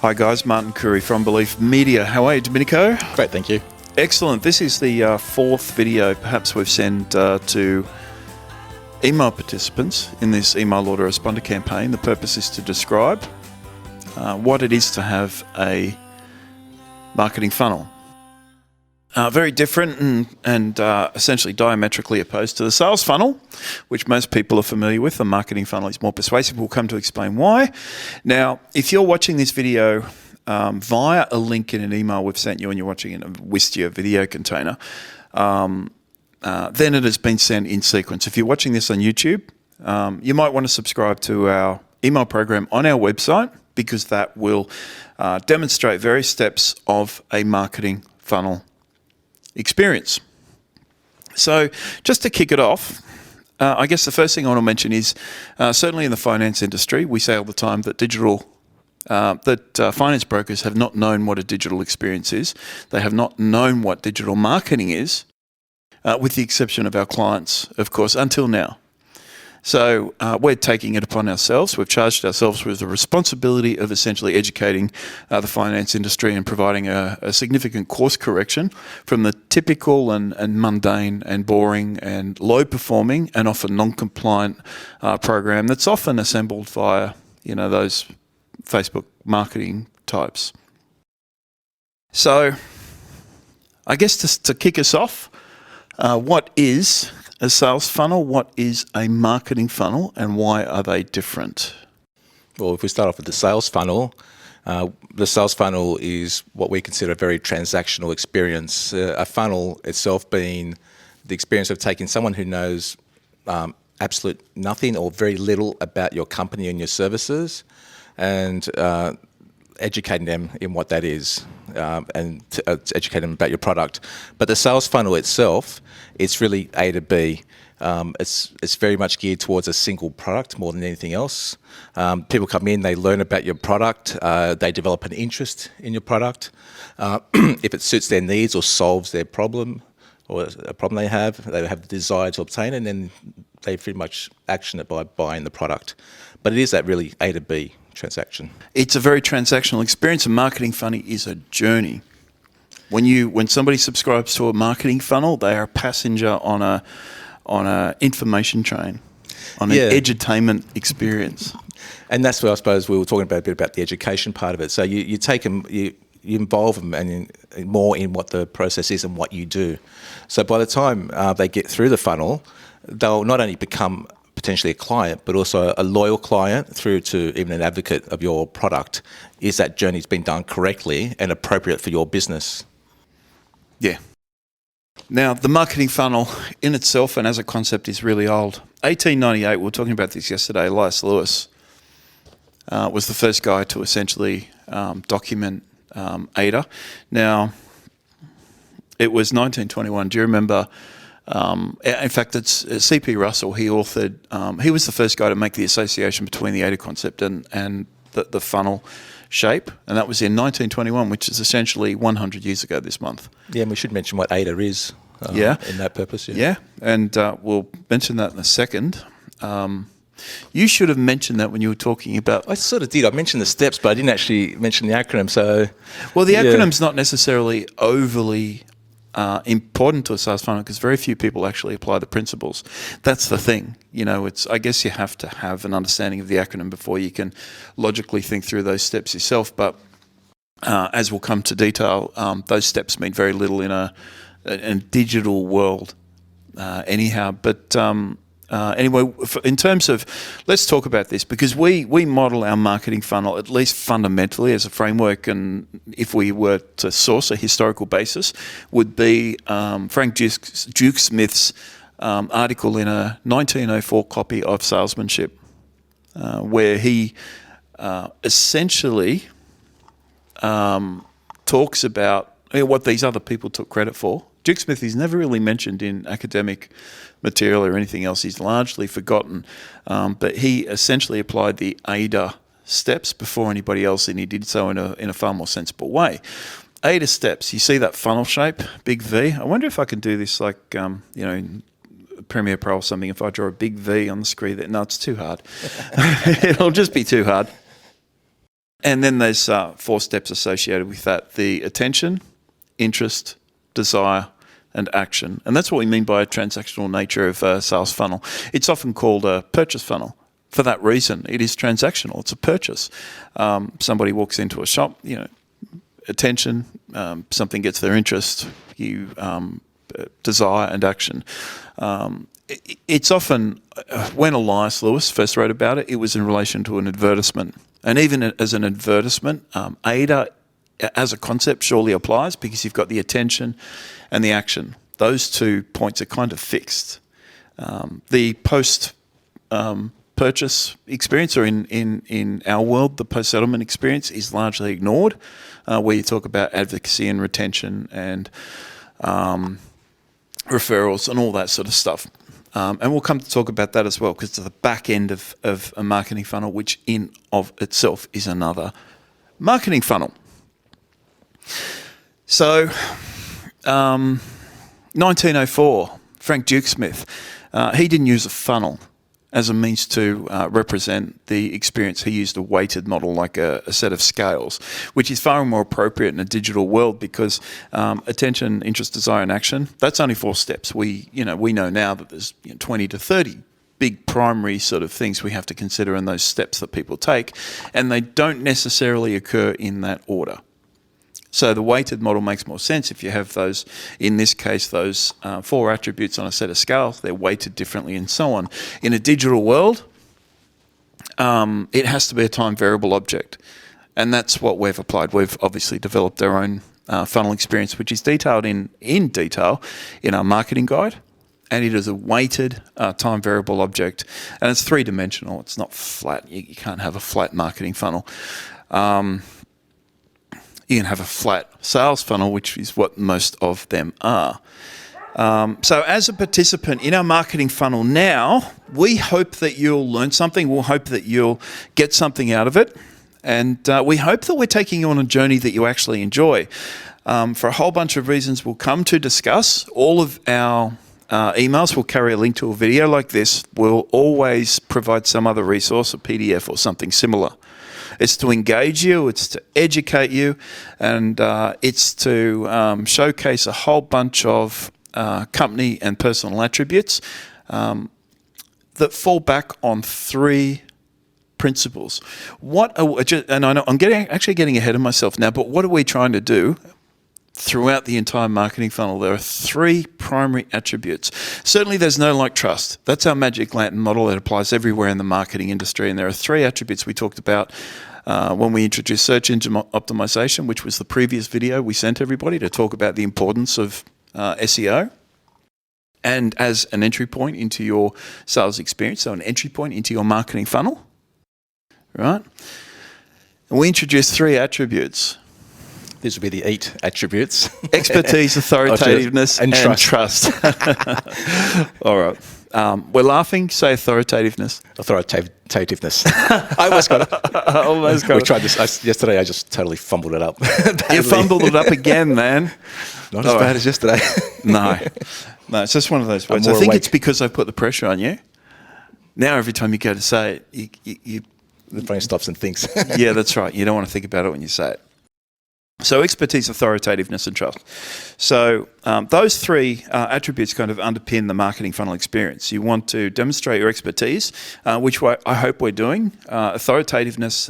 Hi guys, Martin Curry from Belief Media. How are you, Domenico? Great, thank you. Excellent. This is the fourth video perhaps we've sent to email participants in this email autoresponder campaign. The purpose is to describe what it is to have a marketing funnel. Very different and essentially diametrically opposed to the sales funnel, which most people are familiar with. The marketing funnel is more persuasive. We'll come to explain why. Now, if you're watching this video via a link in an email we've sent you and you're watching in a Wistia video container, then it has been sent in sequence. If you're watching this on YouTube, you might want to subscribe to our email program on our website, because that will demonstrate various steps of a marketing funnel experience. So just to kick it off, I guess the first thing I want to mention is certainly in the finance industry, we say all the time that finance brokers have not known what a digital experience is. They have not known what digital marketing is, with the exception of our clients, of course, until now. So we're taking it upon ourselves. We've charged ourselves with the responsibility of essentially educating the finance industry and providing a significant course correction from the typical and mundane and boring and low-performing and often non-compliant program that's often assembled via, those Facebook marketing types. So I guess to kick us off, what is a sales funnel? What is a marketing funnel, and why are they different? Well, if we start off with the sales funnel is what we consider a very transactional experience. A funnel itself being the experience of taking someone who knows absolute nothing or very little about your company and your services, and educating them in what that is, and educate them about your product. But the sales funnel itself, it's really A to B. It's very much geared towards a single product more than anything else. People come in, they learn about your product, they develop an interest in your product. If it suits their needs or solves their problem or a problem they have the desire to obtain it, and then they pretty much action it by buying the product. But it is that really A to B transaction. It's a very transactional experience. A marketing funnel is a journey. When somebody subscribes to a marketing funnel, they are a passenger on a information train, on an edutainment experience. And that's where I suppose we were talking about a bit about the education part of it. So you take them, you involve them and more in what the process is and what you do. So by the time they get through the funnel, they'll not only become potentially a client, but also a loyal client through to even an advocate of your product. Is that journey's been done correctly and appropriate for your business? Yeah. Now, the marketing funnel in itself and as a concept is really old. 1898, we were talking about this yesterday, Elias Lewis was the first guy to essentially document ADA. Now, it was 1921. Do you remember? In fact, it's C.P. Russell. He authored. He was the first guy to make the association between the ADA concept and the funnel shape, and that was in 1921, which is essentially 100 years ago this month. Yeah, and we should mention what ADA is. In that purpose. Yeah, and we'll mention that in a second. You should have mentioned that when you were talking about. I sort of did. I mentioned the steps, but I didn't actually mention the acronym. So, well, the acronym's not necessarily overly important to a sales funnel, because very few people actually apply the principles. That's the thing. I guess you have to have an understanding of the acronym before you can logically think through those steps yourself. But as we'll come to detail, those steps mean very little in a digital world anyhow. But anyway, in terms of, let's talk about this, because we model our marketing funnel, at least fundamentally, as a framework, and if we were to source a historical basis, would be Frank Duke Smith's article in a 1904 copy of Salesmanship, where he essentially talks about what these other people took credit for. Duke Smith is never really mentioned in academic material or anything else. He's largely forgotten. But he essentially applied the ADA steps before anybody else, and he did so in a far more sensible way. ADA steps, you see that funnel shape, big V. I wonder if I can do this like, in Premiere Pro or something, if I draw a big V on the screen. No, it's too hard. It'll just be too hard. And then there's 4 steps associated with that: the attention, interest, desire, and action. And that's what we mean by a transactional nature of a sales funnel. It's often called a purchase funnel. For that reason, it is transactional. It's a purchase. Somebody walks into a shop, attention, something gets their interest, desire and action. It's often, when Elias Lewis first wrote about it, it was in relation to an advertisement. And even as an advertisement, AIDA as a concept surely applies, because you've got the attention and the action. Those 2 points are kind of fixed. The post purchase experience, or in our world, the post-settlement experience, is largely ignored, where you talk about advocacy and retention and referrals and all that sort of stuff. And we'll come to talk about that as well, because it's the back end of a marketing funnel, which in of itself is another marketing funnel. So, 1904, Frank Dukesmith, he didn't use a funnel as a means to represent the experience. He used a weighted model, like a set of scales, which is far more appropriate in a digital world, because attention, interest, desire, and action, that's only 4 steps. We know now that there's 20 to 30 big primary sort of things we have to consider in those steps that people take, and they don't necessarily occur in that order. So the weighted model makes more sense if you have those, in this case, those 4 attributes on a set of scales. They're weighted differently and so on. In a digital world, it has to be a time variable object. And that's what we've applied. We've obviously developed our own funnel experience, which is detailed in detail in our marketing guide. And it is a weighted time variable object. And it's 3-dimensional. It's not flat. You can't have a flat marketing funnel. You can have a flat sales funnel, which is what most of them are. So as a participant in our marketing funnel now, we hope that you'll learn something. We'll hope that you'll get something out of it. And we hope that we're taking you on a journey that you actually enjoy. For a whole bunch of reasons we'll come to discuss. All of our emails will carry a link to a video like this. We'll always provide some other resource, a PDF or something similar. It's to engage you, it's to educate you, and it's to showcase a whole bunch of company and personal attributes that fall back on 3 principles. And I know I'm actually getting ahead of myself now, but what are we trying to do throughout the entire marketing funnel? There are 3 primary attributes. Certainly there's no like trust. That's our magic lantern model that applies everywhere in the marketing industry. And there are 3 attributes we talked about when we introduced search engine optimization, which was the previous video we sent everybody to talk about the importance of SEO. And as an entry point into your sales experience, so an entry point into your marketing funnel, right? And we introduced 3 attributes. These would be the 8 attributes. Expertise, authoritativeness, and trust. All right. We're laughing. Say authoritativeness. Authoritativeness. I almost got it. We tried this yesterday. I just totally fumbled it up. You fumbled it up again, man. Not as bad as yesterday. No, it's just one of those words. I think it's because I put the pressure on you. Now every time you go to say it, you the brain stops and thinks. Yeah, that's right. You don't want to think about it when you say it. So expertise, authoritativeness, and trust. So those 3 attributes kind of underpin the marketing funnel experience. You want to demonstrate your expertise, which I hope we're doing. Authoritativeness,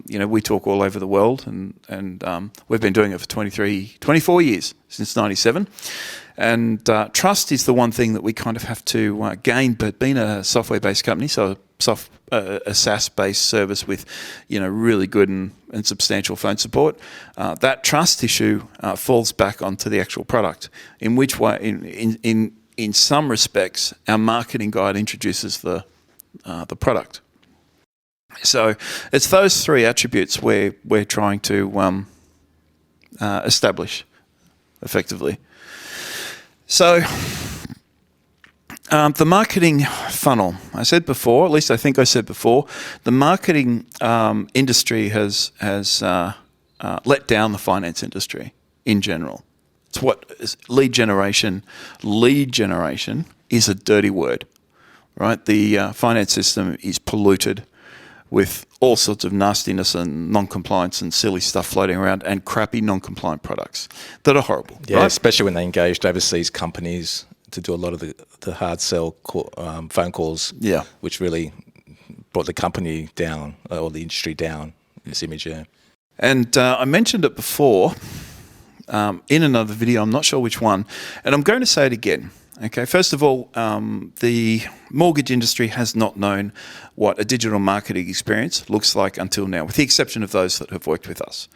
we talk all over the world, and we've been doing it for 24 years, since 97. And trust is the one thing that we kind of have to gain, but being a software-based company, so a SaaS-based service with, really good and substantial phone support, that trust issue falls back onto the actual product. In which way, in some respects, our marketing guide introduces the product. So it's those 3 attributes we're trying to establish effectively. So the marketing funnel, I said before, at least I think I said before, the marketing industry has let down the finance industry in general. It's what lead generation is a dirty word, right? The finance system is polluted with all sorts of nastiness and non-compliance and silly stuff floating around, and crappy non-compliant products that are horrible. Yeah, right? especially when they engaged overseas companies to do a lot of the hard sell phone calls, Yeah. which really brought the company down or the industry down in its image. Yeah. And I mentioned it before in another video, I'm not sure which one, and I'm going to say it again. Okay, first of all, the mortgage industry has not known what a digital marketing experience looks like until now, with the exception of those that have worked with us.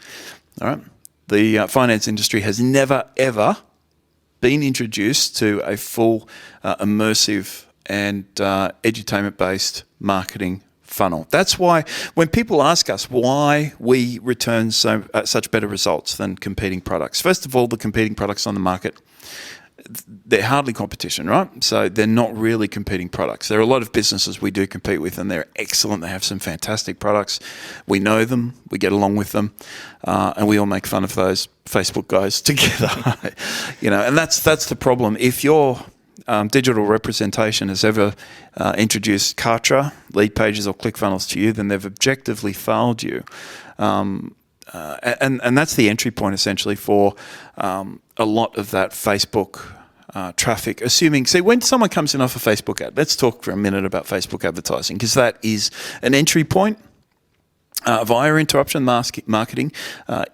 All right, the finance industry has never ever been introduced to a full immersive and edutainment-based marketing funnel. That's why when people ask us why we return such better results than competing products, first of all, the competing products on the market, they're hardly competition, right? So they're not really competing products. There are a lot of businesses we do compete with, and they're excellent. They have some fantastic products. We know them. We get along with them, and we all make fun of those Facebook guys together. And that's the problem. If your digital representation has ever introduced Kartra, lead pages, or ClickFunnels to you, then they've objectively failed you. And that's the entry point essentially for a lot of that Facebook traffic. See, when someone comes in off a Facebook ad, let's talk for a minute about Facebook advertising, because that is an entry point via interruption marketing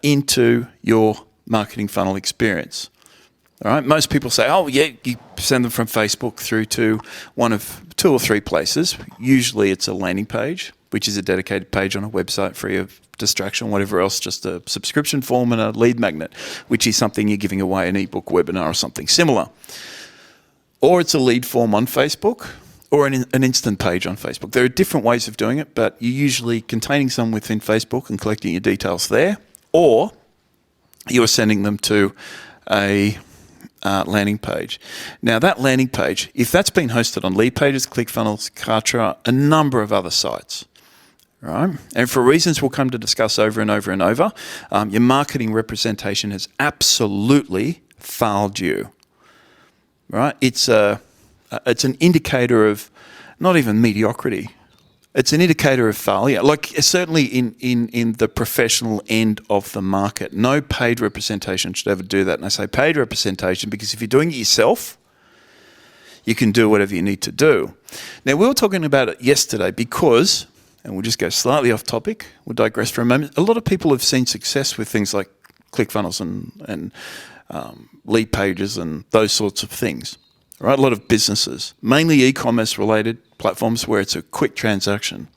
into your marketing funnel experience. All right. Most people say, oh, yeah, you send them from Facebook through to one of 2 or 3 places. Usually it's a landing page, which is a dedicated page on a website free of distraction, whatever else, just a subscription form and a lead magnet, which is something you're giving away, an ebook, webinar, or something similar. Or it's a lead form on Facebook, or an instant page on Facebook. There are different ways of doing it, but you're usually containing some within Facebook and collecting your details there, or you're sending them to a landing page. Now, that landing page, if that's been hosted on Lead Pages, ClickFunnels, Kartra, a number of other sites, right? And for reasons we'll come to discuss over and over and over, your marketing representation has absolutely failed you, right? It's an indicator of not even mediocrity. It's an indicator of failure. Like, certainly in the professional end of the market, no paid representation should ever do that. And I say paid representation because if you're doing it yourself, you can do whatever you need to do. Now, we were talking about it yesterday because, and we'll just go slightly off topic, we'll digress for a moment. A lot of people have seen success with things like ClickFunnels and lead pages and those sorts of things. Right, a lot of businesses, mainly e-commerce related platforms where it's a quick transaction.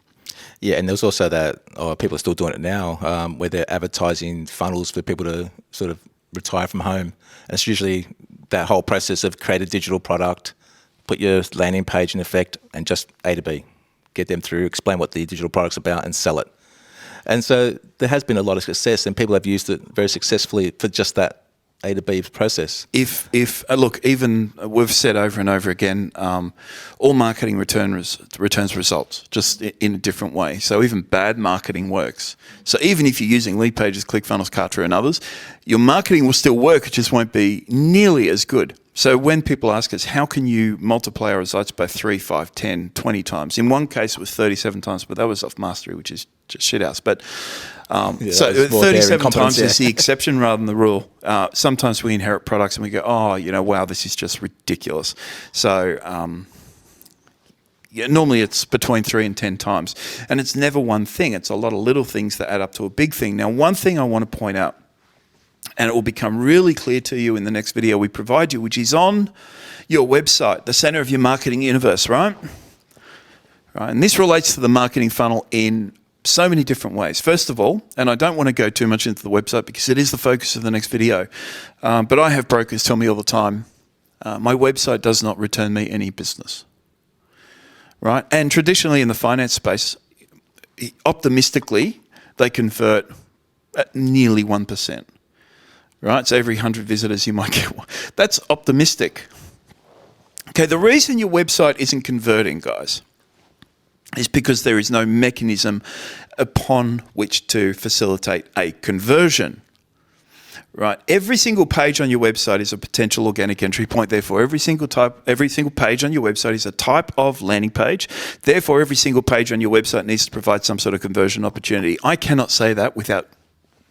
Yeah, and there's also that, people are still doing it now, where they're advertising funnels for people to sort of retire from home. And it's usually that whole process of create a digital product, put your landing page in effect, and just A to B, get them through, explain what the digital product's about, and sell it. And so there has been a lot of success, and people have used it very successfully for just that A to B process. If look, even we've said over and over again, all marketing returns results, just in a different way. So even bad marketing works. So even if you're using Lead Pages, ClickFunnels, Kartra, and others, your marketing will still work. It just won't be nearly as good. So when people ask us, how can you multiply our results by 3, 5, 10, 20 times? In one case, it was 37 times, but that was off mastery, which is just shit house. But so 37 times is the exception rather than the rule. Sometimes we inherit products and we go, wow, this is just ridiculous. So normally it's between 3 and 10 times. And it's never one thing. It's a lot of little things that add up to a big thing. Now, one thing I want to point out, and it will become really clear to you in the next video we provide you, which is on your website, the center of your marketing universe, right? And this relates to the marketing funnel in so many different ways. First of all, and I don't want to go too much into the website because it is the focus of the next video, but I have brokers tell me all the time, my website does not return me any business, right? And traditionally in the finance space, optimistically, they convert at nearly 1%. Right, so every 100 visitors you might get one. That's optimistic. Okay, the reason your website isn't converting, guys, is because there is no mechanism upon which to facilitate a conversion. Right. Every single page on your website is a potential organic entry point. Therefore, every single page on your website is a type of landing page. Therefore, every single page on your website needs to provide some sort of conversion opportunity. I cannot say that without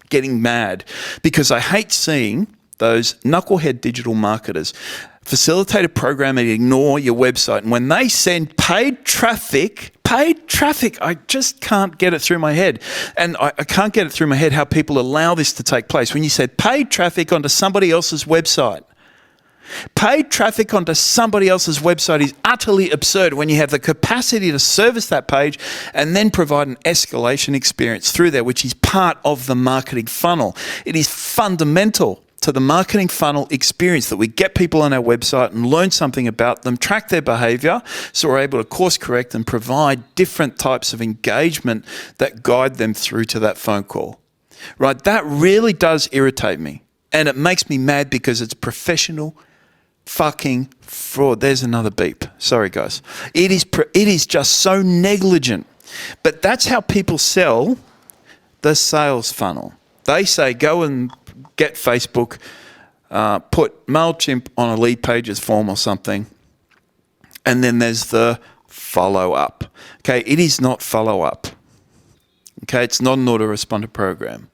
getting mad, because I hate seeing those knucklehead digital marketers facilitate a program and ignore your website. And when they send paid traffic, I just can't get it through my head. And I can't get it through my head how people allow this to take place. When you said paid traffic onto somebody else's website, paid traffic onto somebody else's website is utterly absurd when you have the capacity to service that page and then provide an escalation experience through there, which is part of the marketing funnel. It is fundamental to the marketing funnel experience that we get people on our website and learn something about them, track their behavior, so we're able to course correct and provide different types of engagement that guide them through to that phone call. Right? That really does irritate me. And it makes me mad because it's professional fucking fraud. There's another beep. Sorry, guys. It is just so negligent. But that's how people sell the sales funnel. They say, go and get Facebook, put MailChimp on a lead pages form or something, and then there's the follow-up. Okay, it is not follow-up. Okay, it's not an autoresponder program.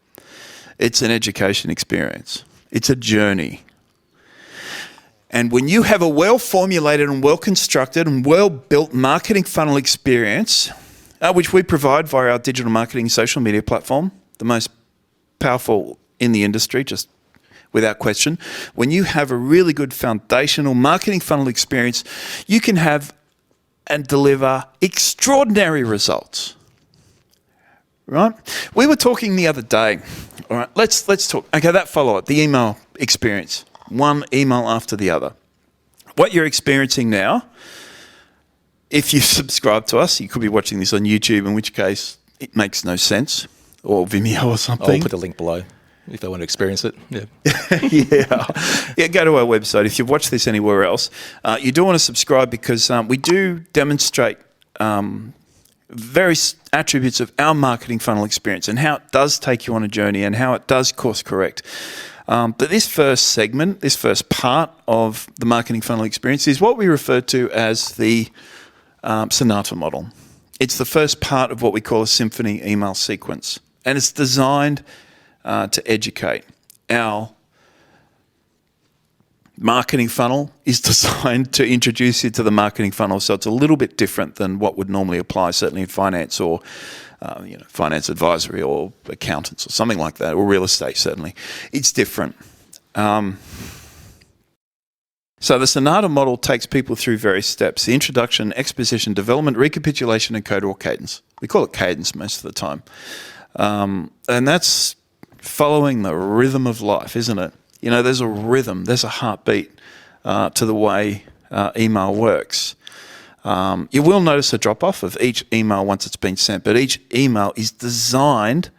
It's an education experience. It's a journey. And when you have a well-formulated and well-constructed and well-built marketing funnel experience, which we provide via our digital marketing social media platform, the most powerful in the industry, just without question. When you have a really good foundational marketing funnel experience, you can have and deliver extraordinary results. Right? We were talking the other day. All right, let's talk. Okay, that follow-up, the email experience. One email after the other. What you're experiencing now, if you subscribe to us, you could be watching this on YouTube, in which case it makes no sense, or Vimeo or something. I'll put the link below if they want to experience it. Yeah. Yeah, go to our website. If you've watched this anywhere else, you do want to subscribe, because we do demonstrate various attributes of our marketing funnel experience and how it does take you on a journey and how it does course correct. But this first segment, this first part of the marketing funnel experience is what we refer to as the Sonata model. It's the first part of what we call a symphony email sequence, and it's designed to educate. Our marketing funnel is designed to introduce you to the marketing funnel, so it's a little bit different than what would normally apply, certainly in finance or finance advisory or accountants or something like that, or real estate certainly. It's different. So the Sonata model takes people through various steps: the introduction, exposition, development, recapitulation, and code or cadence. We call it cadence most of the time. And that's following the rhythm of life, isn't it? You know, there's a rhythm, there's a heartbeat to the way email works. You will notice a drop-off of each email once it's been sent, but each email is designed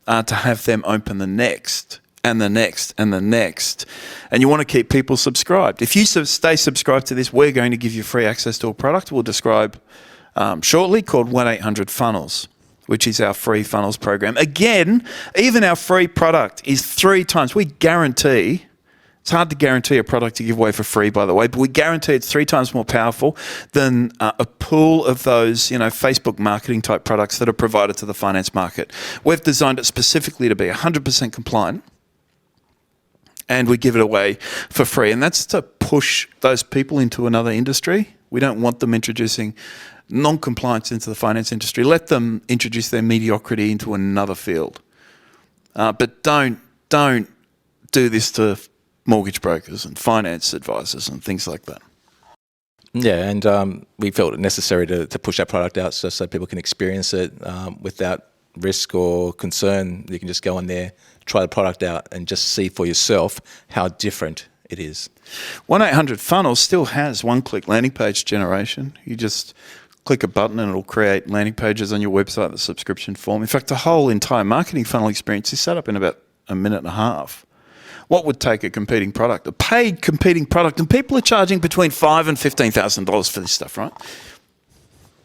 to have them open the next and the next and the next. And you want to keep people subscribed. If you stay subscribed to this, we're going to give you free access to a product we'll describe shortly, called 1-800-Funnels, which is our free funnels program. Again, even our free product is 3 times. We guarantee, it's hard to guarantee a product to give away for free, by the way, but we guarantee it's 3 times more powerful than a pool of those, Facebook marketing type products that are provided to the finance market. We've designed it specifically to be 100% compliant, and we give it away for free. And that's to push those people into another industry. We don't want them introducing non-compliance into the finance industry. Let them introduce their mediocrity into another field. But don't do this to mortgage brokers and finance advisors and things like that. Yeah, and we felt it necessary to push that product out so people can experience it without risk or concern. You can just go in there, try the product out, and just see for yourself how different it is. 1-800-Funnels still has one-click landing page generation. You just click a button and it'll create landing pages on your website, the subscription form. In fact, the whole entire marketing funnel experience is set up in about a minute and a half. What would take a competing product, a paid competing product, and people are charging between $5,000 and $15,000 for this stuff, right?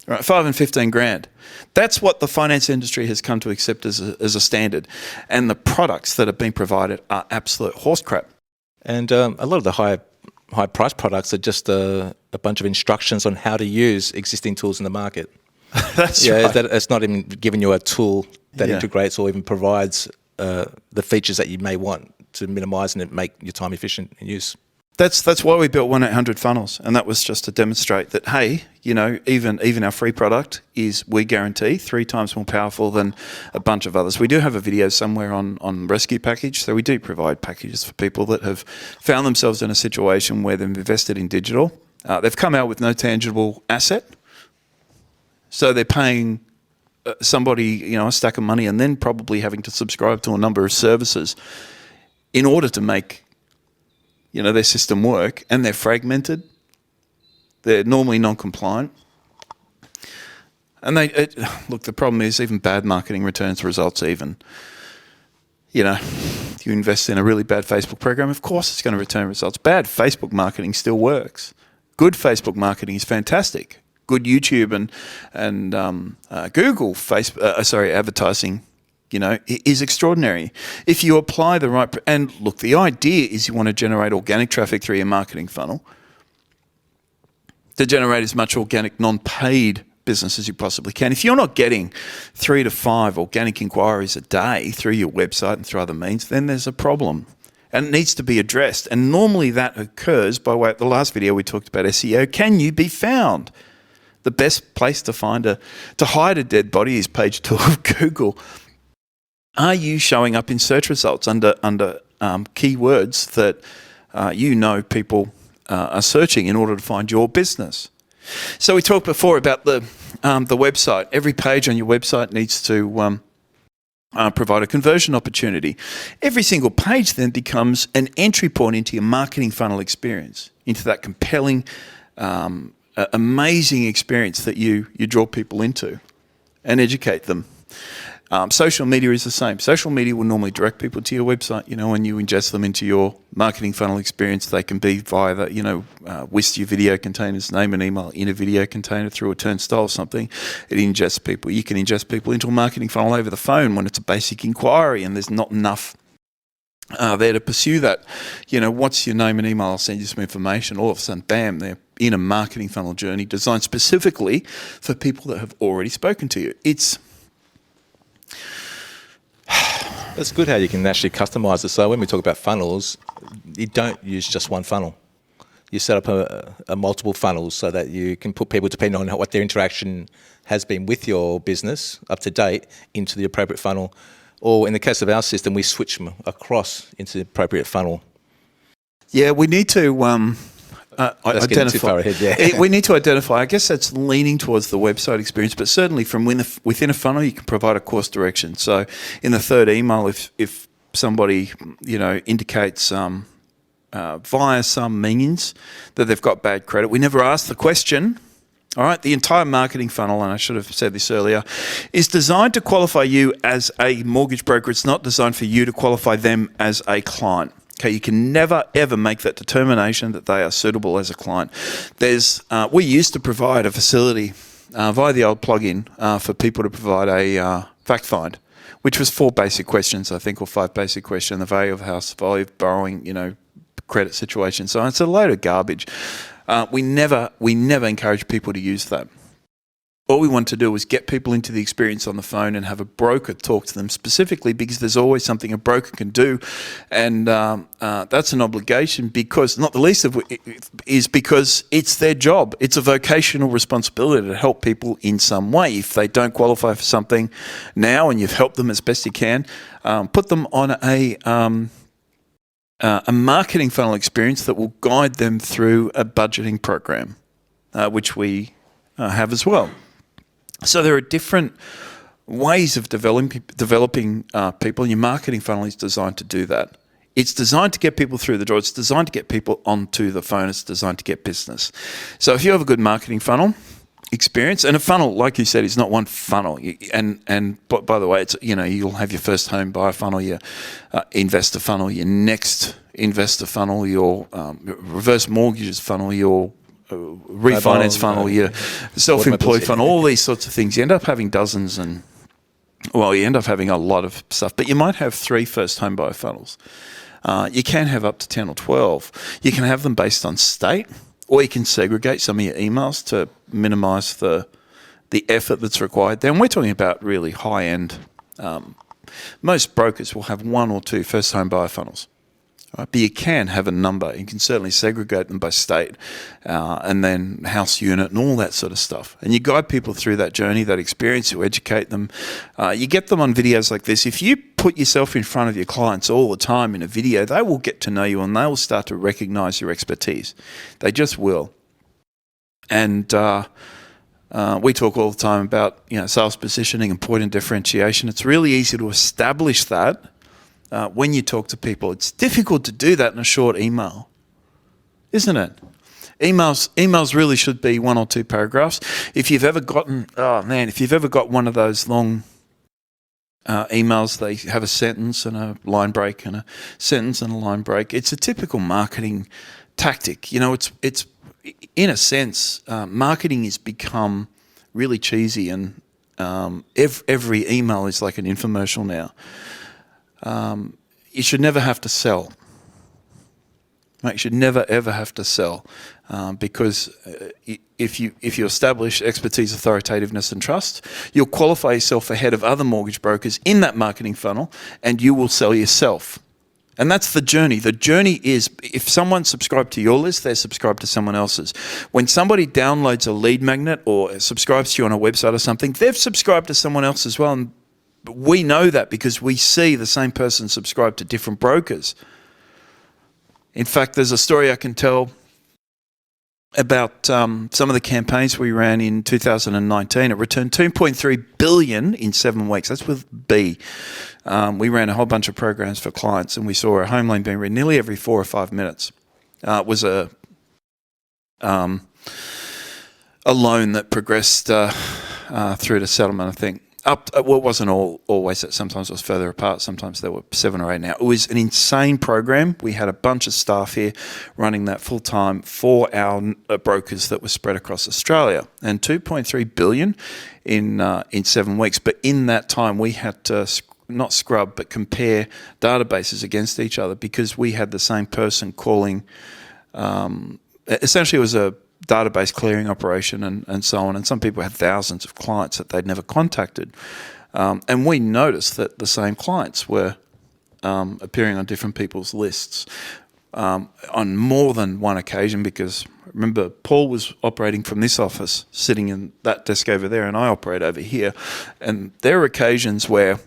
Right, 5 and 15 grand. That's what the finance industry has come to accept as a standard. And the products that have been provided are absolute horse crap. And a lot of the high price products are just a bunch of instructions on how to use existing tools in the market. That's right. It's not even giving you a tool that integrates or even provides the features that you may want to minimise and make your time efficient in use. That's why we built 1-800-Funnels, and that was just to demonstrate that, hey, you know, even our free product is, we guarantee, 3 times more powerful than a bunch of others. We do have a video somewhere on Rescue Package, so we do provide packages for people that have found themselves in a situation where they've invested in digital. They've come out with no tangible asset, so they're paying somebody, you know, a stack of money and then probably having to subscribe to a number of services in order to make, you know, their system work, and they're fragmented. They're normally non-compliant. And look, the problem is even bad marketing returns results even. You know, you invest in a really bad Facebook program, of course it's going to return results. Bad Facebook marketing still works. Good Facebook marketing is fantastic. Good YouTube and Google advertising, you know, is extraordinary. If you apply the right, and look, the idea is you want to generate organic traffic through your marketing funnel to generate as much organic non-paid business as you possibly can. If you're not getting 3 to 5 organic inquiries a day through your website and through other means, then there's a problem. And it needs to be addressed. And normally that occurs by way of the last video we talked about SEO. Can you be found? The best place to hide a dead body is page 2 of Google. Are you showing up in search results under keywords that you know people are searching in order to find your business? So we talked before about the website. Every page on your website needs to provide a conversion opportunity. Every single page then becomes an entry point into your marketing funnel experience, into that compelling, amazing experience that you draw people into and educate them. Social media is the same. Social media will normally direct people to your website. You know, when you ingest them into your marketing funnel experience, they can be via the, you know, whisk your video containers, name and email in a video container through a turnstile or something. It ingests people. You can ingest people into a marketing funnel over the phone when it's a basic inquiry and there's not enough there to pursue that. You know, what's your name and email? I'll send you some information. All of a sudden, bam, they're in a marketing funnel journey designed specifically for people that have already spoken to you. That's good how you can actually customize it. So when we talk about funnels, you don't use just one funnel. You set up a multiple funnels so that you can put people, depending on what their interaction has been with your business up to date, into the appropriate funnel. Or in the case of our system, we switch them across into the appropriate funnel. Yeah, we need to identify. Too far ahead, yeah. We need to identify. I guess that's leaning towards the website experience, but certainly from within a funnel, you can provide a course direction. So, in the third email, if somebody, you know, indicates via some means that they've got bad credit, we never ask the question. All right, the entire marketing funnel, and I should have said this earlier, is designed to qualify you as a mortgage broker. It's not designed for you to qualify them as a client. Okay, you can never, ever make that determination that they are suitable as a client. We used to provide a facility via the old plugin for people to provide a fact find, which was 4 basic questions, I think, or 5 basic questions: the value of the house, value of borrowing, you know, credit situation. So it's a load of garbage. We never encourage people to use that. All we want to do is get people into the experience on the phone and have a broker talk to them specifically, because there's always something a broker can do. And that's an obligation, because not the least of it is because it's their job. It's a vocational responsibility to help people in some way. If they don't qualify for something now and you've helped them as best you can, put them on a marketing funnel experience that will guide them through a budgeting program, which we have as well. So there are different ways of developing people, and your marketing funnel is designed to do that. It's designed to get people through the door. It's designed to get people onto the phone. It's designed to get business. So if you have a good marketing funnel experience, and a funnel, like you said, is not one funnel. But by the way, it's, you know, you'll have your first home buyer funnel, your investor funnel, your next investor funnel, your reverse mortgages funnel, your refinance funnel, your self-employed funnel, all these sorts of things. You end up having dozens you end up having a lot of stuff. But you might have 3 first home buyer funnels. You can have up to 10 or 12. You can have them based on state, or you can segregate some of your emails to minimise the effort that's required. Then we're talking about really high-end. Most brokers will have 1 or 2 first home buyer funnels. Right? But you can have a number. You can certainly segregate them by state and then house unit and all that sort of stuff. And you guide people through that journey, that experience. You educate them. You get them on videos like this. If you put yourself in front of your clients all the time in a video, they will get to know you and they will start to recognize your expertise. They just will. And we talk all the time about sales positioning and point and differentiation. It's really easy to establish that when you talk to people. It's difficult to do that in a short email, isn't it? Emails really should be 1 or 2 paragraphs. If you've ever got one of those long emails, they have a sentence and a line break and a sentence and a line break. It's a typical marketing tactic. It's in a sense, marketing has become really cheesy, and every email is like an infomercial now. You should never have to sell. Right? You should never ever have to sell, because if you establish expertise, authoritativeness, and trust, you'll qualify yourself ahead of other mortgage brokers in that marketing funnel, and you will sell yourself. And that's the journey. The journey is, if someone subscribed to your list, they're subscribed to someone else's. When somebody downloads a lead magnet or subscribes to you on a website or something, they've subscribed to someone else as well. And we know that because we see the same person subscribe to different brokers. In fact, there's a story I can tell about some of the campaigns we ran in 2019. It returned $2.3 billion in 7 weeks. That's with B. We ran a whole bunch of programs for clients, and we saw a home loan being written nearly every 4 or 5 minutes. It was a loan that progressed through to settlement, I think. It wasn't always that. Sometimes it was further apart. Sometimes there were 7 or 8 now. It was an insane program. We had a bunch of staff here running that full time for our brokers that were spread across Australia, and $2.3 billion in 7 weeks. But in that time, we had to not scrub but compare databases against each other, because we had the same person calling. Essentially, it was a database clearing operation and so on, and some people had thousands of clients that they'd never contacted, and we noticed that the same clients were appearing on different people's lists on more than one occasion, because remember, Paul was operating from this office, sitting in that desk over there, and I operate over here, and there are occasions where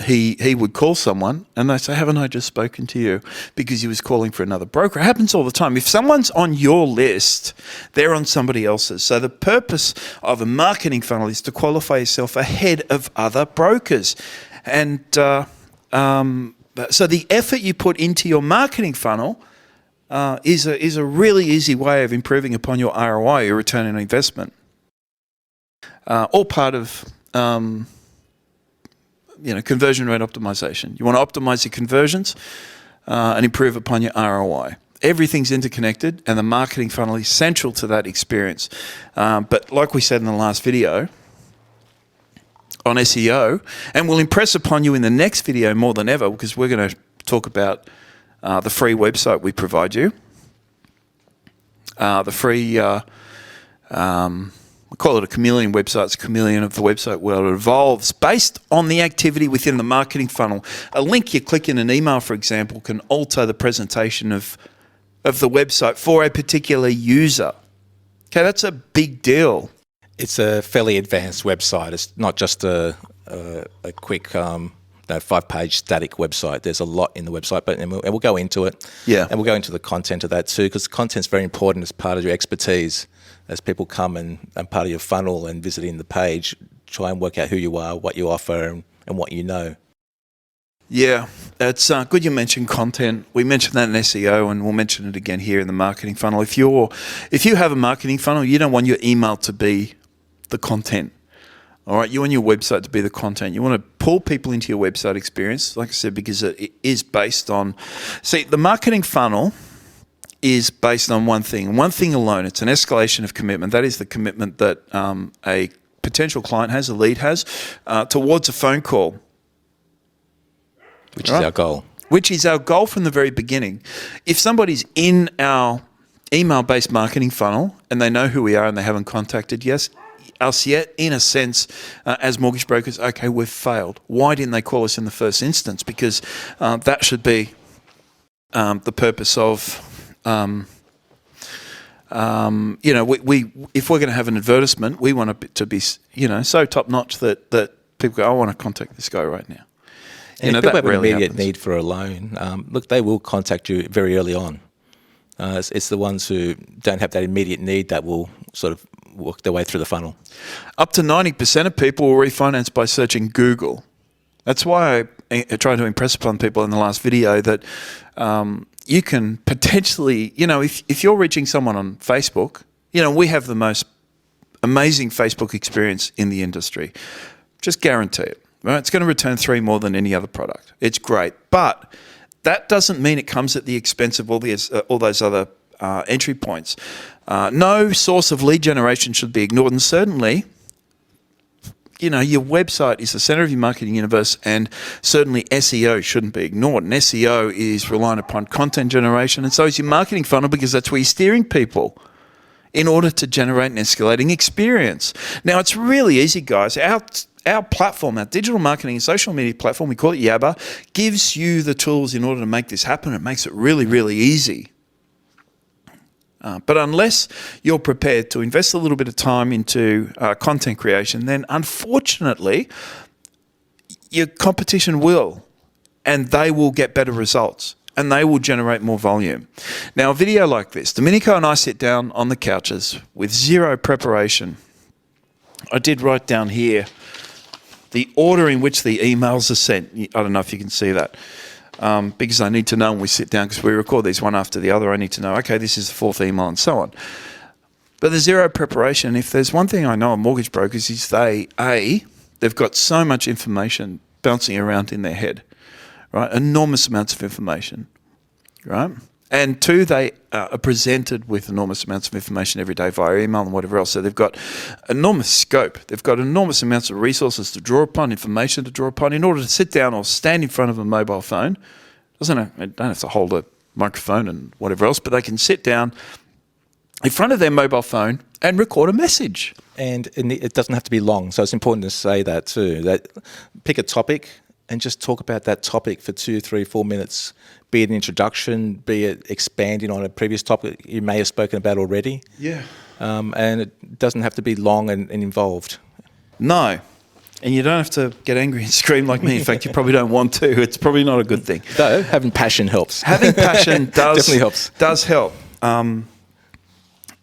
he would call someone and they say, haven't I just spoken to you? Because he was calling for another broker. It happens all the time. If someone's on your list, they're on somebody else's. So the purpose of a marketing funnel is to qualify yourself ahead of other brokers. And so the effort you put into your marketing funnel is a really easy way of improving upon your ROI, your return on investment. All part of conversion rate optimization. You want to optimize your conversions and improve upon your ROI. Everything's interconnected, and the marketing funnel is central to that experience. But like we said in the last video on SEO, and we'll impress upon you in the next video more than ever, because we're going to talk about the free website we provide you. The free... we call it a chameleon website. It's a chameleon of the website world. It evolves based on the activity within the marketing funnel. A link you click in an email, for example, can alter the presentation of the website for a particular user. Okay, that's a big deal. It's a fairly advanced website. It's not just a quick 5-page static website. There's a lot in the website, and we'll go into it. Yeah. And we'll go into the content of that too, because content's very important as part of your expertise. As people come and part of your funnel and visiting the page, try and work out who you are, what you offer, and what you know. Yeah, it's good you mentioned content. We mentioned that in SEO, and we'll mention it again here in the marketing funnel. If you have a marketing funnel, you don't want your email to be the content. All right, you want your website to be the content. You want to pull people into your website experience, like I said, because it is based on... See, the marketing funnel is based on one thing alone. It's an escalation of commitment. That is the commitment that a potential client has, a lead has, towards a phone call. Which is our goal. Which is our goal from the very beginning. If somebody's in our email-based marketing funnel and they know who we are and they haven't contacted us yet, in a sense, as mortgage brokers, okay, we've failed. Why didn't they call us in the first instance? Because that should be the purpose of, we if we're going to have an advertisement, we want it to be, so top-notch that people go, I want to contact this guy right now. And if people have an immediate need for a loan, look, they will contact you very early on. It's the ones who don't have that immediate need that will sort of work their way through the funnel. Up to 90% of people will refinance by searching Google. That's why I tried to impress upon people in the last video that you can potentially, if you're reaching someone on Facebook, we have the most amazing Facebook experience in the industry. Just guarantee it. Right? It's going to return 3 more than any other product. It's great. But that doesn't mean it comes at the expense of all those other entry points. No source of lead generation should be ignored. And certainly, your website is the center of your marketing universe, and certainly SEO shouldn't be ignored. And SEO is reliant upon content generation, and so is your marketing funnel, because that's where you're steering people in order to generate an escalating experience. Now, it's really easy, guys. Our platform, our digital marketing and social media platform, we call it Yabba, gives you the tools in order to make this happen. It makes it really, really easy. But unless you're prepared to invest a little bit of time into content creation, then unfortunately, your competition will, and they will get better results, and they will generate more volume. Now, a video like this, Domenico and I sit down on the couches with zero preparation. I did write down here the order in which the emails are sent. I don't know if you can see that, because I need to know when we sit down, because we record these one after the other. I need to know, okay, this is the 4th email and so on. But there's zero preparation. If there's one thing I know of mortgage brokers is they've got so much information bouncing around in their head, right? Enormous amounts of information, right? And 2, they are presented with enormous amounts of information every day via email and whatever else. So they've got enormous scope. They've got enormous amounts of resources to draw upon, information to draw upon, in order to sit down or stand in front of a mobile phone. They don't have to hold a microphone and whatever else, but they can sit down in front of their mobile phone and record a message. And it doesn't have to be long. So it's important to say that too. That pick a topic and just talk about that topic for 2, 3, 4 minutes, be it an introduction, be it expanding on a previous topic you may have spoken about already. Yeah. And it doesn't have to be long and involved. No. And you don't have to get angry and scream like me. In fact, you probably don't want to. It's probably not a good thing. Though having passion helps. Having passion definitely helps. Does help.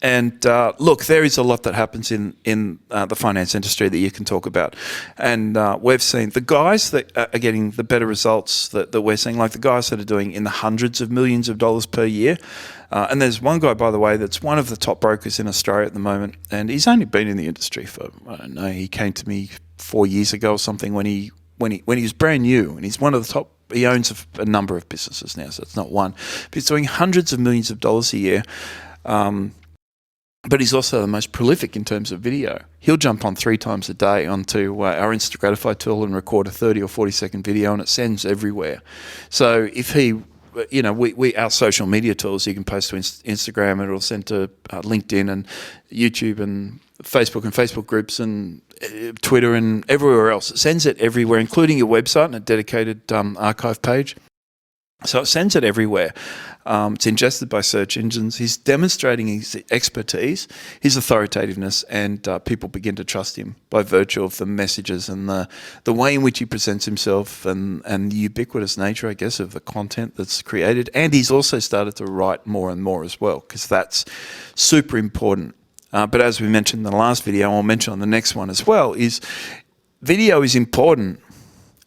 And look, there is a lot that happens in the finance industry that you can talk about. And we've seen the guys that are getting the better results that we're seeing, like the guys that are doing in the hundreds of millions of dollars per year. And there's one guy, by the way, that's one of the top brokers in Australia at the moment. And he's only been in the industry for, I don't know, he came to me 4 years ago or something when he was brand new. And he's one of the top, he owns a number of businesses now, so it's not one. But he's doing hundreds of millions of dollars a year. But he's also the most prolific in terms of video. He'll jump on 3 times a day onto our Instant Gratify tool and record a 30 or 40-second video, and it sends everywhere. So if he, our social media tools, you can post to Instagram, and it'll send to LinkedIn and YouTube and Facebook groups and Twitter and everywhere else. It sends it everywhere, including your website and a dedicated archive page. So it sends it everywhere. It's ingested by search engines. He's demonstrating his expertise, his authoritativeness, and people begin to trust him by virtue of the messages and the way in which he presents himself and the ubiquitous nature, I guess, of the content that's created. And he's also started to write more and more as well, because that's super important. But as we mentioned in the last video, I'll mention on the next one as well, is video is important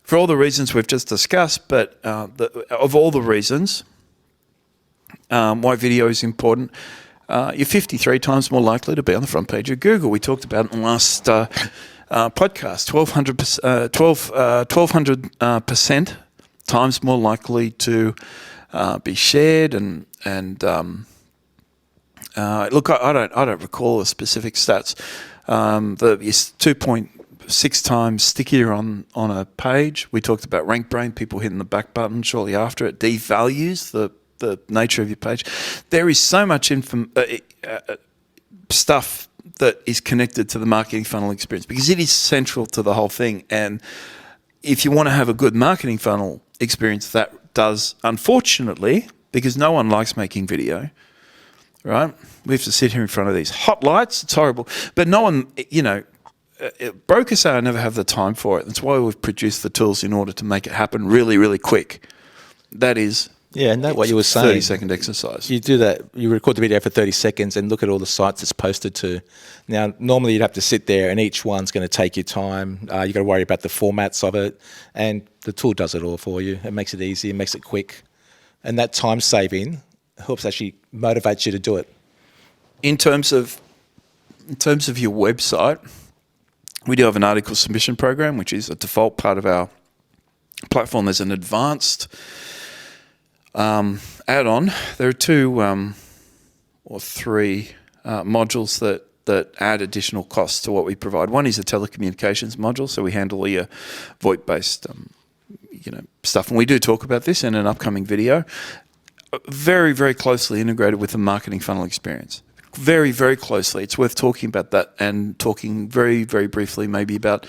for all the reasons we've just discussed, but of all the reasons why video is important, you're 53 times more likely to be on the front page of Google. We talked about it in the last podcast, 1,200% times more likely to be shared and Look, I don't recall the specific stats. It's 2.6 times stickier on a page. We talked about rank brain, people hitting the back button shortly after. It devalues the nature of your page. There is so much stuff that is connected to the marketing funnel experience because it is central to the whole thing. And if you want to have a good marketing funnel experience, that does, unfortunately, because no one likes making video, right? We have to sit here in front of these hot lights. It's horrible. But no one, brokers say I never have the time for it. That's why we've produced the tools in order to make it happen really, really quick. That is... Yeah, and what you were saying. 30-second exercise. You do that. You record the video for 30 seconds and look at all the sites it's posted to. Now, normally you'd have to sit there, and each one's going to take your time. You got to worry about the formats of it, and the tool does it all for you. It makes it easy. It makes it quick, and that time saving helps actually motivate you to do it. In terms of your website, we do have an article submission program, which is a default part of our platform. There's an advanced add-on. There are 2 or 3 modules that add additional costs to what we provide. One is a telecommunications module, so we handle all your VoIP-based stuff, and we do talk about this in an upcoming video. Very, very closely integrated with the marketing funnel experience. Very, very closely. It's worth talking about that and talking very, very briefly maybe about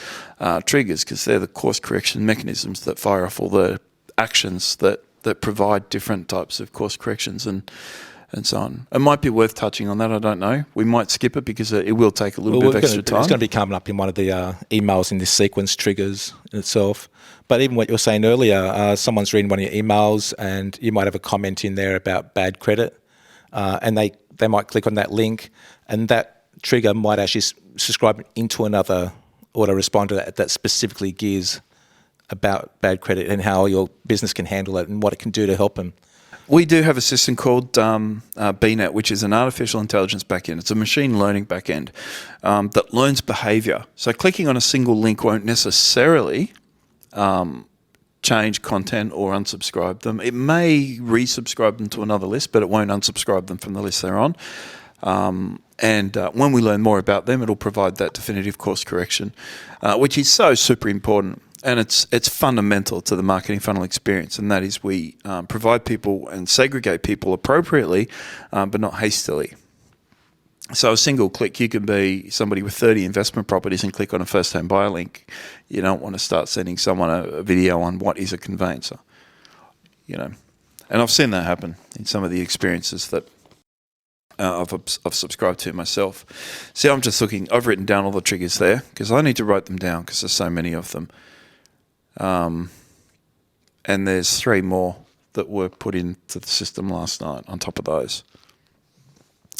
triggers, because they're the course correction mechanisms that fire off all the actions that provide different types of course corrections and so on. It might be worth touching on that. I don't know. We might skip it because it will take a little bit of extra time. It's going to be coming up in one of the emails in this sequence, triggers in itself. But even what you were saying earlier, someone's reading one of your emails and you might have a comment in there about bad credit, and they might click on that link, and that trigger might actually subscribe into another autoresponder that specifically gears about bad credit and how your business can handle it and what it can do to help them. We do have a system called BNet, which is an artificial intelligence backend. It's a machine learning backend that learns behavior. So clicking on a single link won't necessarily change content or unsubscribe them. It may resubscribe them to another list, but it won't unsubscribe them from the list they're on. And when we learn more about them, it'll provide that definitive course correction, which is so super important. And it's fundamental to the marketing funnel experience, and that is we provide people and segregate people appropriately, but not hastily. So a single click, you can be somebody with 30 investment properties and click on a first-time buyer link. You don't want to start sending someone a video on what is a conveyancer, And I've seen that happen in some of the experiences that I've subscribed to myself. See, I'm just looking. I've written down all the triggers there because I need to write them down because there's so many of them. And there's 3 more that were put into the system last night on top of those.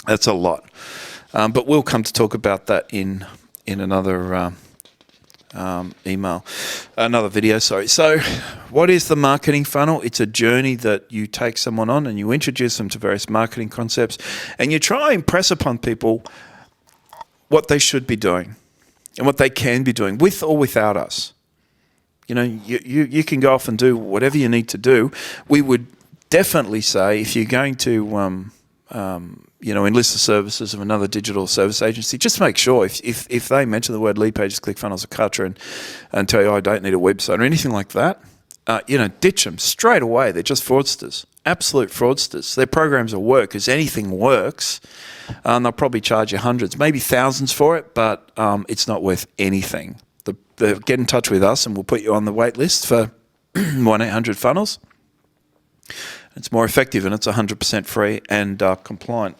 That's a lot. But we'll come to talk about that in another another video, sorry. So what is the marketing funnel? It's a journey that you take someone on and you introduce them to various marketing concepts and you try and impress upon people what they should be doing and what they can be doing with or without us. You can go off and do whatever you need to do. We would definitely say if you're going to enlist the services of another digital service agency, just make sure if they mention the word lead pages, ClickFunnels, or Kartra and tell you, I don't need a website or anything like that, ditch them straight away. They're just fraudsters, absolute fraudsters. Their programs will work because anything works. They'll probably charge you hundreds, maybe thousands for it, but it's not worth anything. Get in touch with us and we'll put you on the wait list for 1-800-FUNNELS. It's more effective and it's 100% free and compliant.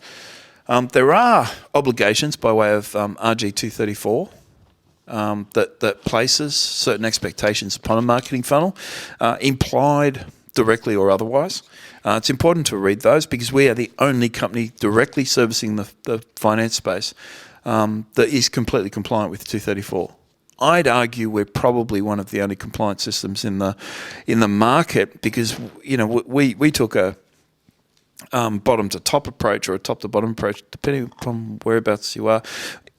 There are obligations by way of RG 234 that places certain expectations upon a marketing funnel, implied directly or otherwise. It's important to read those because we are the only company directly servicing the finance space that is completely compliant with 234. I'd argue we're probably one of the only compliant systems in the market because we took a bottom to top approach or a top to bottom approach depending upon whereabouts you are.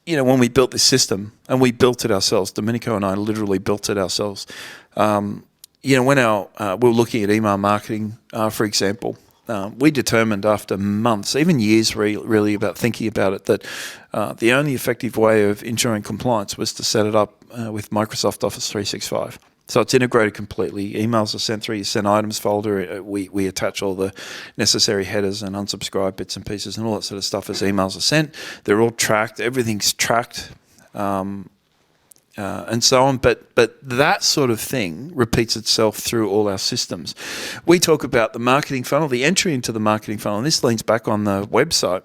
When we built this system and we built it ourselves, Domenico and I literally built it ourselves. When we're looking at email marketing, for example, we determined after months, even years really about thinking about it, that the only effective way of ensuring compliance was to set it up with Microsoft Office 365. So it's integrated completely. Emails are sent through your sent items folder. We attach all the necessary headers and unsubscribe bits and pieces and all that sort of stuff as emails are sent. They're all tracked. Everything's tracked. And so on, but that sort of thing repeats itself through all our systems. We talk about the marketing funnel, the entry into the marketing funnel, and this leans back on the website.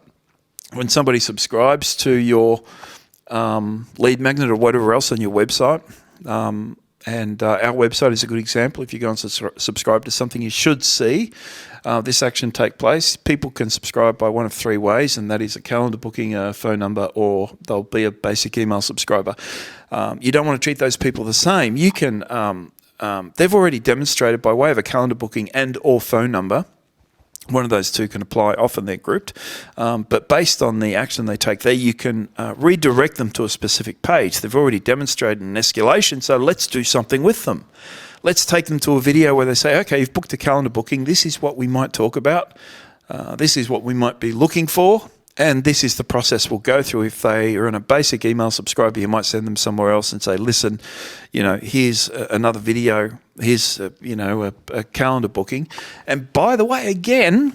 When somebody subscribes to your lead magnet or whatever else on your website, and our website is a good example. If you go and subscribe to something, you should see this action take place. People can subscribe by one of three ways, and that is a calendar booking, a phone number, or they'll be a basic email subscriber. You don't want to treat those people the same. You can, they've already demonstrated by way of a calendar booking and or phone number. One of those two can apply. Often they're grouped. But based on the action they take there, you can redirect them to a specific page. They've already demonstrated an escalation, so let's do something with them. Let's take them to a video where they say, okay, you've booked a calendar booking. This is what we might talk about. This is what we might be looking for. And this is the process we'll go through. If they are on a basic email subscriber, you might send them somewhere else and say, listen, here's another video. Here's, a calendar booking. And by the way, again,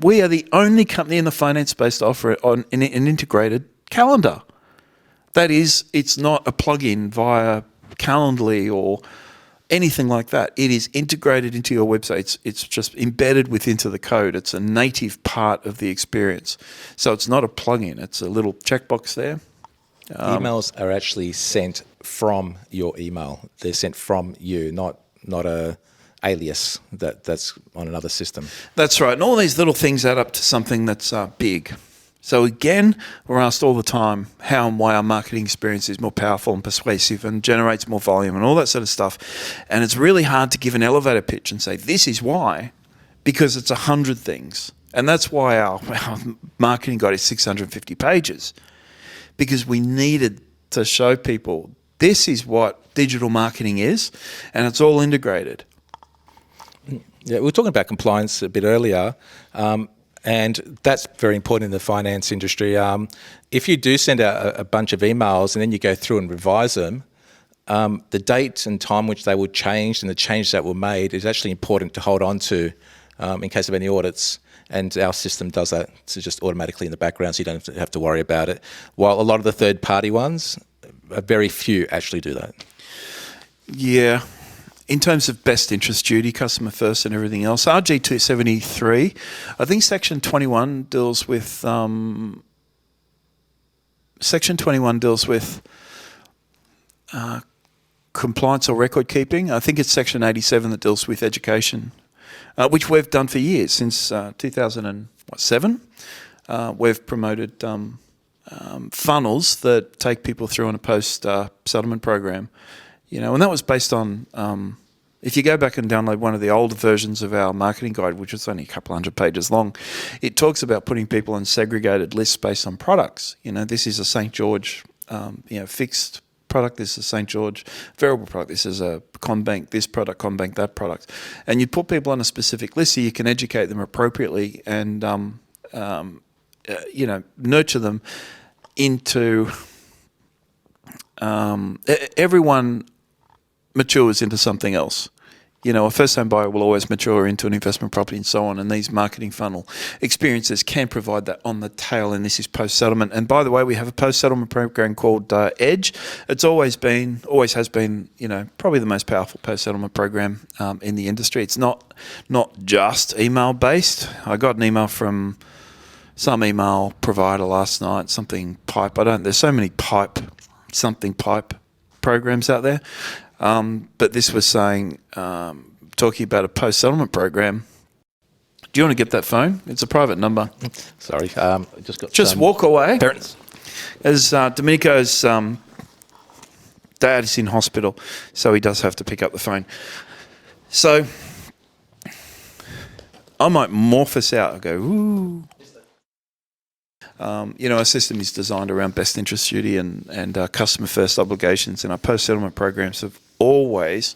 we are the only company in the finance space to offer an integrated calendar. That is, it's not a plug-in via Calendly or anything like that. It is integrated into your website. It's just embedded into the code. It's a native part of the experience. So it's not a plugin. It's a little checkbox there. Emails are actually sent from your email. They're sent from you, not a alias that's on another system. That's right. And all these little things add up to something that's big. So again, we're asked all the time how and why our marketing experience is more powerful and persuasive and generates more volume and all that sort of stuff. And it's really hard to give an elevator pitch and say, this is why, because it's 100 things. And that's why our marketing guide is 650 pages, because we needed to show people this is what digital marketing is, and it's all integrated. Yeah, we were talking about compliance a bit earlier. And that's very important in the finance industry. If you do send out a bunch of emails and then you go through and revise them, the date and time which they will change and the changes that were made is actually important to hold on to in case of any audits. And our system does that. So just automatically in the background, so you don't have to worry about it. While a lot of the third-party ones, very few actually do that. Yeah. In terms of best interest duty, customer first and everything else, RG 273, I think Section 21 deals with compliance or record keeping. I think it's Section 87 that deals with education, which we've done for years, since 2007. We've promoted funnels that take people through on a post-settlement program. And that was based on, if you go back and download one of the older versions of our marketing guide, which was only a couple hundred pages long, it talks about putting people on segregated lists based on products. This is a St. George, fixed product. This is a St. George variable product. This is a CommBank, this product, CommBank, that product. And you put people on a specific list so you can educate them appropriately and, nurture them into, everyone matures into something else. A first-home buyer will always mature into an investment property and so on, and these marketing funnel experiences can provide that on the tail, and this is post-settlement. And by the way, we have a post-settlement program called Edge. It's always has been, probably the most powerful post-settlement program in the industry. It's not just email-based. I got an email from some email provider last night, something pipe. There's so many pipe programs out there. But this was saying, talking about a post-settlement program. Do you want to get that phone? It's a private number. Sorry, just walk away. Parents. As Domenico's dad is in hospital, so he does have to pick up the phone. So I might morph us out and go, ooh. Our system is designed around best interest duty and customer first obligations, and our post-settlement programs have always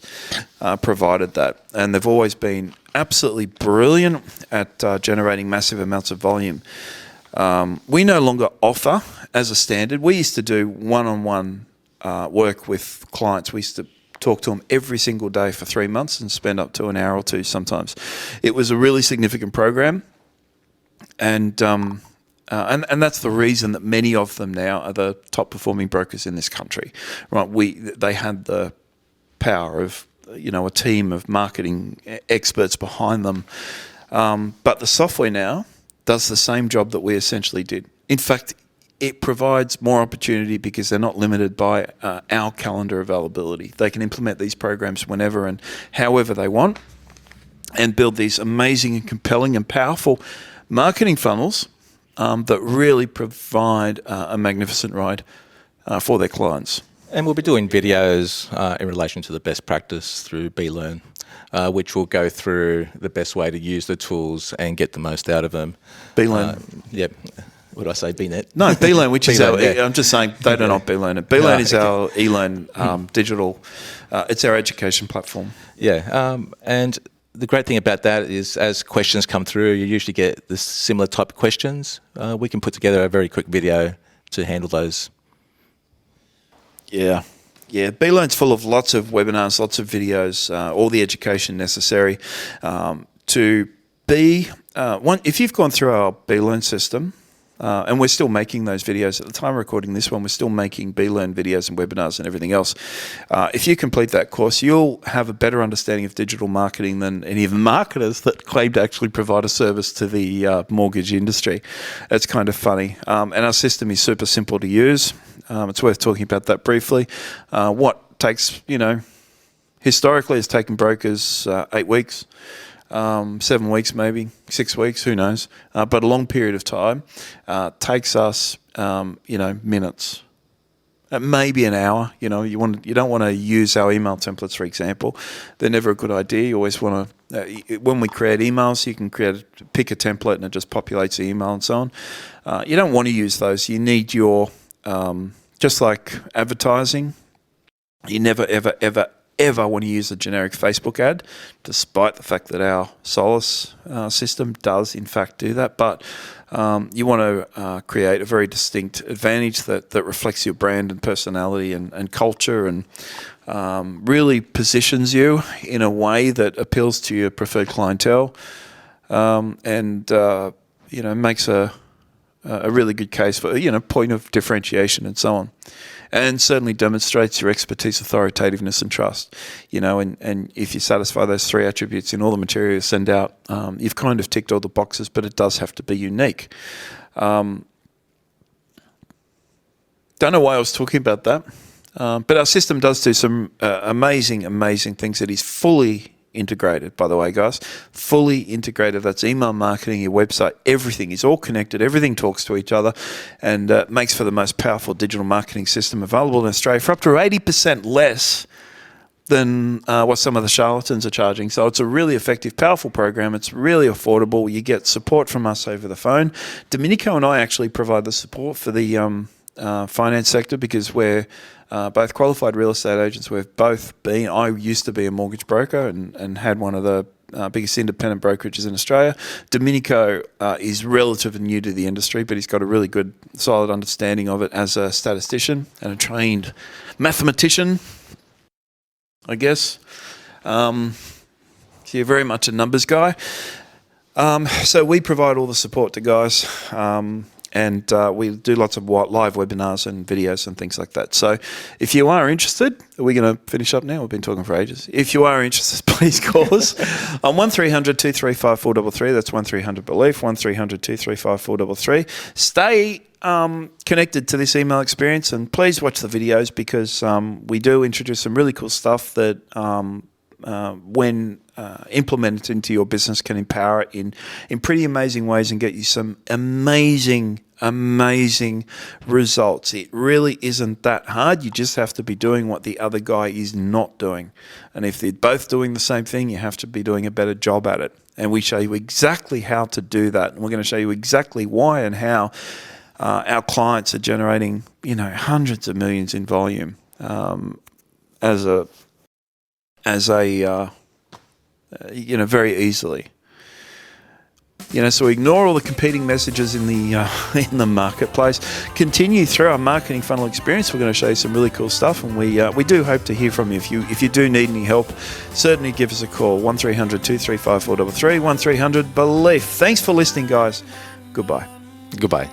provided that, and they've always been absolutely brilliant at generating massive amounts of volume. We no longer offer as a standard. We used to do one-on-one work with clients. We used to talk to them every single day for 3 months and spend up to an hour or two sometimes. It was a really significant program, and that's the reason that many of them now are the top performing brokers in this country. Right? They had the power of a team of marketing experts behind them, but the software now does the same job that we essentially did. In fact, it provides more opportunity because they're not limited by our calendar availability. They can implement these programs whenever and however they want and build these amazing and compelling and powerful marketing funnels that really provide a magnificent ride for their clients. And we'll be doing videos in relation to the best practice through BeLearn, which will go through the best way to use the tools and get the most out of them. BeLearn. Yep. What did I say? BNet? No, BeLearn, which is BeLearn, our. I'm just saying they do not BeLearn it. BeLearn is our eLearn digital. It's our education platform. Yeah, and the great thing about that is as questions come through, you usually get the similar type of questions. We can put together a very quick video to handle those. Yeah. BeLearn's full of lots of webinars, lots of videos, all the education necessary to be one. If you've gone through our BeLearn system. And we're still making those videos. At the time of recording this one, we're still making BeLearn videos and webinars and everything else. If you complete that course, you'll have a better understanding of digital marketing than any of the marketers that claim to actually provide a service to the mortgage industry. It's kind of funny. And our system is super simple to use. It's worth talking about that briefly. What takes, historically it's taken brokers 8 weeks. 7 weeks, maybe 6 weeks, who knows? But a long period of time takes us, minutes, maybe an hour. You don't want to use our email templates, for example. They're never a good idea. You always want to. When we create emails, you can pick a template and it just populates the email and so on. You don't want to use those. You need your just like advertising. You never ever want to use a generic Facebook ad, despite the fact that our Solus system does in fact do that. But you want to create a very distinct advantage that reflects your brand and personality and culture and really positions you in a way that appeals to your preferred clientele and makes a really good case for point of differentiation and so on. And certainly demonstrates your expertise, authoritativeness, and trust. And if you satisfy those 3 attributes in all the material you send out, you've kind of ticked all the boxes, but it does have to be unique. Don't know why I was talking about that, but our system does do some amazing things. It is fully integrated, by the way, guys. Fully integrated. That's email marketing, your website, everything is all connected. Everything talks to each other and makes for the most powerful digital marketing system available in Australia for up to 80% less than what some of the charlatans are charging. So it's a really effective, powerful program. It's really affordable. You get support from us over the phone. Domenico and I actually provide the support for the finance sector because we're both qualified real estate agents. We've both been. I used to be a mortgage broker and had one of the biggest independent brokerages in Australia. Domenico is relatively new to the industry, but he's got a really good, solid understanding of it as a statistician and a trained mathematician, I guess. So you're very much a numbers guy. So we provide all the support to guys. And we do lots of live webinars and videos and things like that. So if you are interested, are we going to finish up now? We've been talking for ages. If you are interested, please call us on 1300 235 433. That's 1300-BELIEF, 1300 235 433. Stay connected to this email experience and please watch the videos because we do introduce some really cool stuff that when implemented into your business can empower it in pretty amazing ways and get you some amazing results. It really isn't that hard. You just have to be doing what the other guy is not doing. And if they're both doing the same thing, you have to be doing a better job at it. And we show you exactly how to do that. And we're going to show you exactly why and how our clients are generating, hundreds of millions in volume as a very easily. So ignore all the competing messages in the in the marketplace. Continue through our marketing funnel experience. We're going to show you some really cool stuff, and we do hope to hear from you. If you do need any help, certainly give us a call. 1300 235 433 1300 Belief. Thanks for listening, guys. Goodbye. Goodbye.